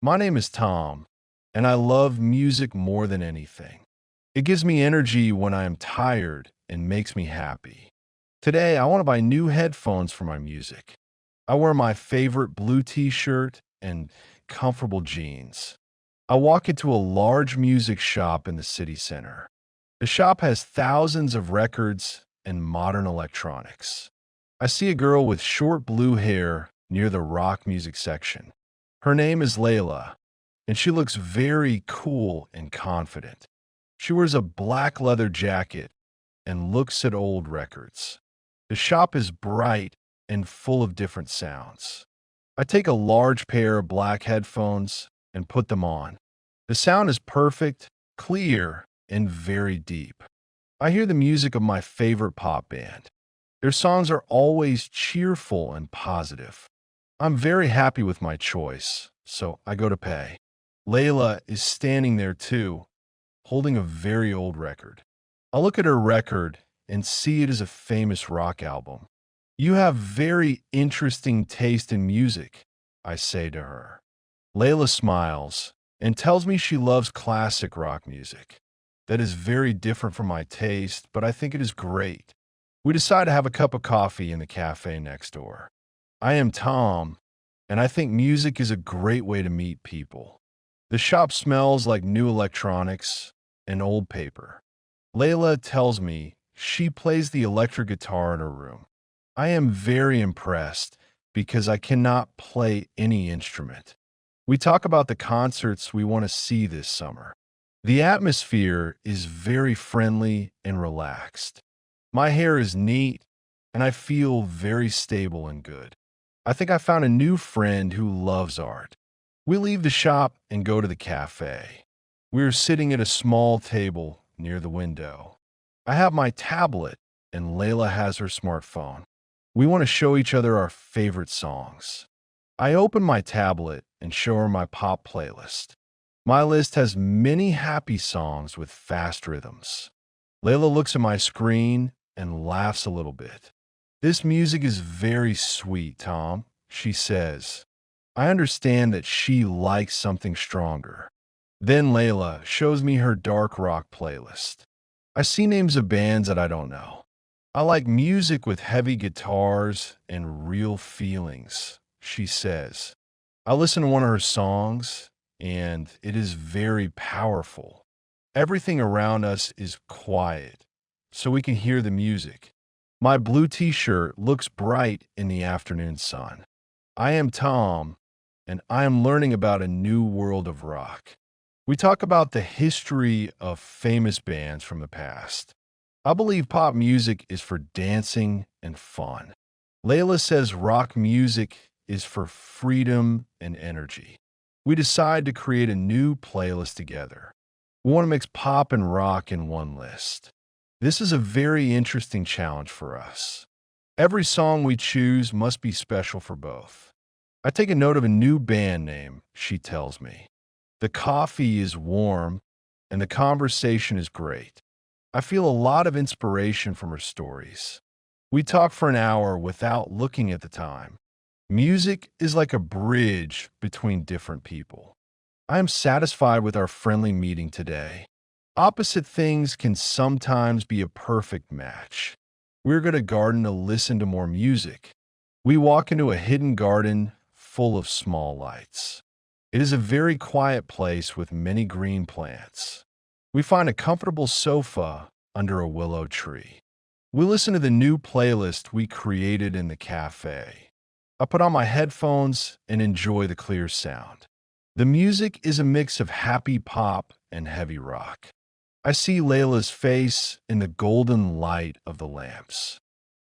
My name is Tom, and I love music more than anything. It gives me energy when I am tired and makes me happy. Today, I want to buy new headphones for my music. I wear my favorite blue t-shirt and comfortable jeans. I walk into a large music shop in the city center. The shop has thousands of records and modern electronics. I see a girl with short blue hair near the rock music section. Her name is Layla, and she looks very cool and confident. She wears a black leather jacket and looks at old records. The shop is bright and full of different sounds. I take a large pair of black headphones and put them on. The sound is perfect, clear, and very deep. I hear the music of my favorite pop band. Their songs are always cheerful and positive. I'm very happy with my choice, so I go to pay. Layla is standing there too, holding a very old record. I look at her record and see it is a famous rock album. You have very interesting taste in music, I say to her. Layla smiles and tells me she loves classic rock music. That is very different from my taste, but I think it is great. We decide to have a cup of coffee in the cafe next door. I am Tom, and I think music is a great way to meet people. The shop smells like new electronics and old paper. Layla tells me she plays the electric guitar in her room. I am very impressed because I cannot play any instrument. We talk about the concerts we want to see this summer. The atmosphere is very friendly and relaxed. My hair is neat, and I feel very stable and good. I think I found a new friend who loves art. We leave the shop and go to the cafe. We are sitting at a small table near the window. I have my tablet, and Layla has her smartphone. We want to show each other our favorite songs. I open my tablet and show her my pop playlist. My list has many happy songs with fast rhythms. Layla looks at my screen and laughs a little bit. This music is very sweet, Tom, she says. I understand that she likes something stronger. Then Layla shows me her dark rock playlist. I see names of bands that I don't know. I like music with heavy guitars and real feelings, she says. I listen to one of her songs, and it is very powerful. Everything around us is quiet, so we can hear the music. My blue t-shirt looks bright in the afternoon sun. I am Tom, and I am learning about a new world of rock. We talk about the history of famous bands from the past. I believe pop music is for dancing and fun. Layla says rock music is for freedom and energy. We decide to create a new playlist together. We want to mix pop and rock in one list. This is a very interesting challenge for us. Every song we choose must be special for both. I take a note of a new band name, she tells me. The coffee is warm, and the conversation is great. I feel a lot of inspiration from her stories. We talk for an hour without looking at the time. Music is like a bridge between different people. I am satisfied with our friendly meeting today. Opposite things can sometimes be a perfect match. We're going to garden to listen to more music. We walk into a hidden garden full of small lights. It is a very quiet place with many green plants. We find a comfortable sofa under a willow tree. We listen to the new playlist we created in the cafe. I put on my headphones and enjoy the clear sound. The music is a mix of happy pop and heavy rock. I see Layla's face in the golden light of the lamps.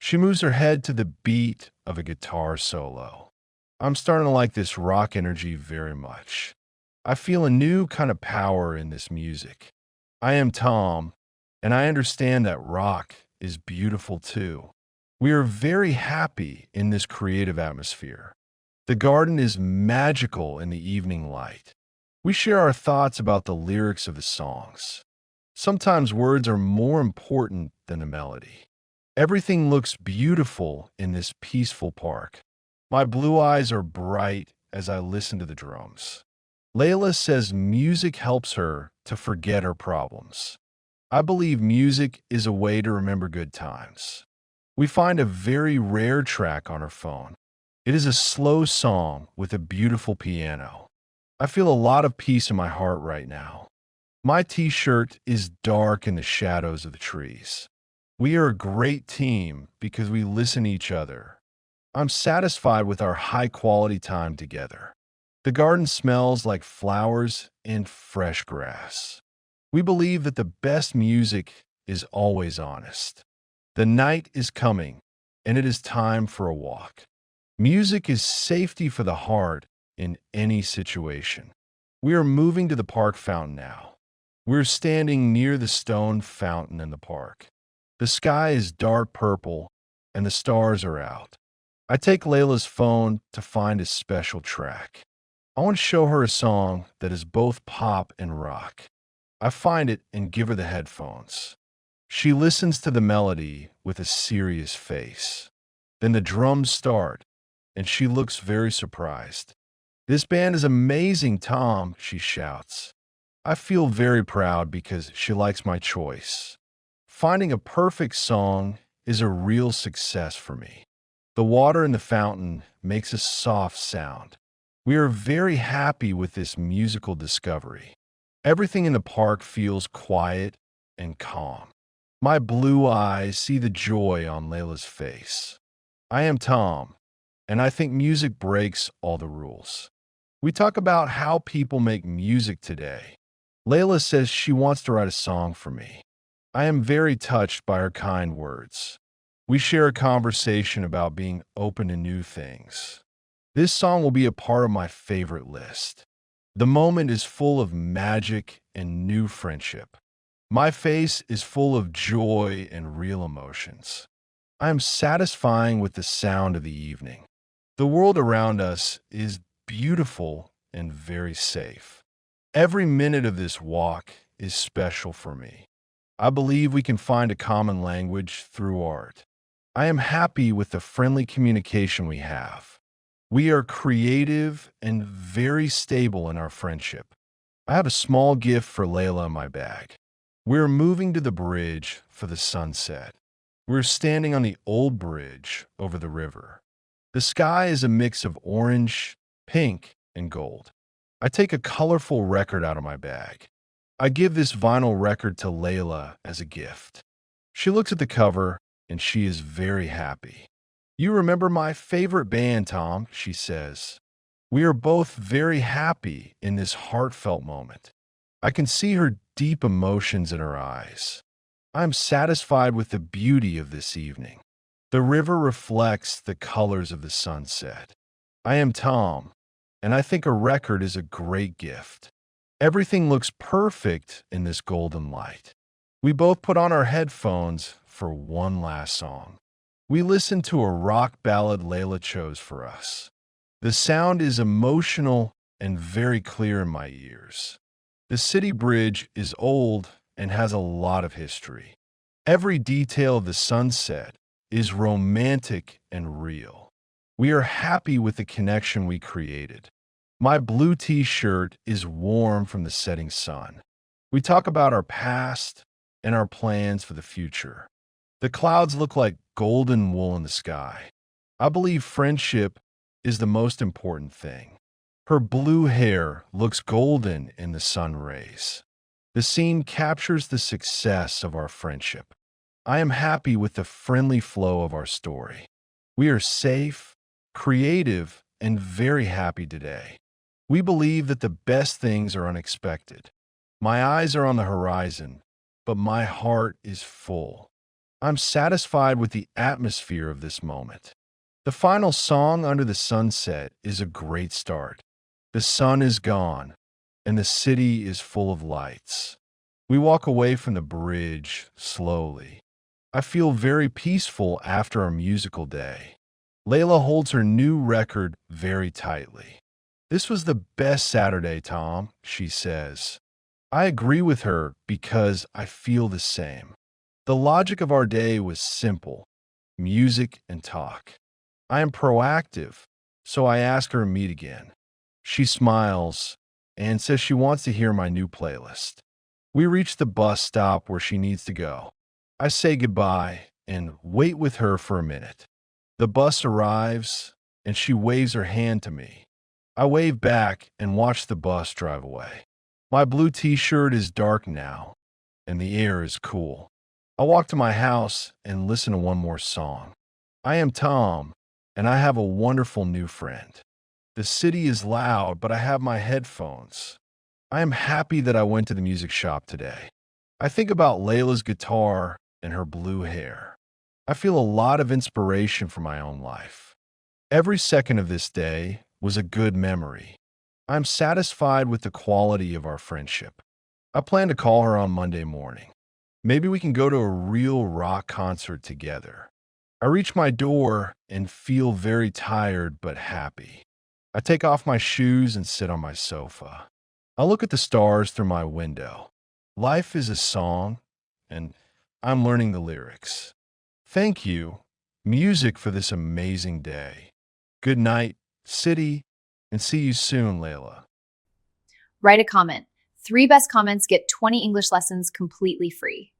She moves her head to the beat of a guitar solo. I'm starting to like this rock energy very much. I feel a new kind of power in this music. I am Tom, and I understand that rock is beautiful too. We are very happy in this creative atmosphere. The garden is magical in the evening light. We share our thoughts about the lyrics of the songs. Sometimes words are more important than the melody. Everything looks beautiful in this peaceful park. My blue eyes are bright as I listen to the drums. Layla says music helps her to forget her problems. I believe music is a way to remember good times. We find a very rare track on her phone. It is a slow song with a beautiful piano. I feel a lot of peace in my heart right now. My t-shirt is dark in the shadows of the trees. We are a great team because we listen to each other. I'm satisfied with our high-quality time together. The garden smells like flowers and fresh grass. We believe that the best music is always honest. The night is coming, and it is time for a walk. Music is safety for the heart in any situation. We are moving to the park fountain now. We're standing near the stone fountain in the park. The sky is dark purple, and the stars are out. I take Layla's phone to find a special track. I want to show her a song that is both pop and rock. I find it and give her the headphones. She listens to the melody with a serious face. Then the drums start, and she looks very surprised. "This band is amazing, Tom," she shouts. I feel very proud because she likes my choice. Finding a perfect song is a real success for me. The water in the fountain makes a soft sound. We are very happy with this musical discovery. Everything in the park feels quiet and calm. My blue eyes see the joy on Layla's face. I am Tom, and I think music breaks all the rules. We talk about how people make music today. Layla says she wants to write a song for me. I am very touched by her kind words. We share a conversation about being open to new things. This song will be a part of my favorite list. The moment is full of magic and new friendship. My face is full of joy and real emotions. I am satisfying with the sound of the evening. The world around us is beautiful and very safe. Every minute of this walk is special for me. I believe we can find a common language through art. I am happy with the friendly communication we have. We are creative and very stable in our friendship. I have a small gift for Layla in my bag. We're moving to the bridge for the sunset. We're standing on the old bridge over the river. The sky is a mix of orange, pink, and gold. I take a colorful record out of my bag. I give this vinyl record to Layla as a gift. She looks at the cover, and she is very happy. "You remember my favorite band, Tom," she says. We are both very happy in this heartfelt moment. I can see her deep emotions in her eyes. I am satisfied with the beauty of this evening. The river reflects the colors of the sunset. I am Tom, and I think a record is a great gift. Everything looks perfect in this golden light. We both put on our headphones for one last song. We listen to a rock ballad Layla chose for us. The sound is emotional and very clear in my ears. The city bridge is old and has a lot of history. Every detail of the sunset is romantic and real. We are happy with the connection we created. My blue t-shirt is warm from the setting sun. We talk about our past and our plans for the future. The clouds look like golden wool in the sky. I believe friendship is the most important thing. Her blue hair looks golden in the sun rays. The scene captures the success of our friendship. I am happy with the friendly flow of our story. We are safe, creative, and very happy today. We believe that the best things are unexpected. My eyes are on the horizon, but my heart is full. I'm satisfied with the atmosphere of this moment. The final song under the sunset is a great start. The sun is gone, and the city is full of lights. We walk away from the bridge slowly. I feel very peaceful after our musical day. Layla holds her new record very tightly. "This was the best Saturday, Tom," she says. I agree with her because I feel the same. The logic of our day was simple: music and talk. I am proactive, so I ask her to meet again. She smiles, and says she wants to hear my new playlist. We reach the bus stop where she needs to go. I say goodbye and wait with her for a minute. The bus arrives and she waves her hand to me. I wave back and watch the bus drive away. My blue t shirt is dark now and the air is cool. I walk to my house and listen to one more song. I am Tom and I have a wonderful new friend. The city is loud, but I have my headphones. I am happy that I went to the music shop today. I think about Layla's guitar and her blue hair. I feel a lot of inspiration for my own life. Every second of this day was a good memory. I'm satisfied with the quality of our friendship. I plan to call her on Monday morning. Maybe we can go to a real rock concert together. I reach my door and feel very tired but happy. I take off my shoes and sit on my sofa. I look at the stars through my window. Life is a song, and I'm learning the lyrics. Thank you, music, for this amazing day. Good night, city, and see you soon, Layla. Write a comment. 3 best comments get 20 English lessons completely free.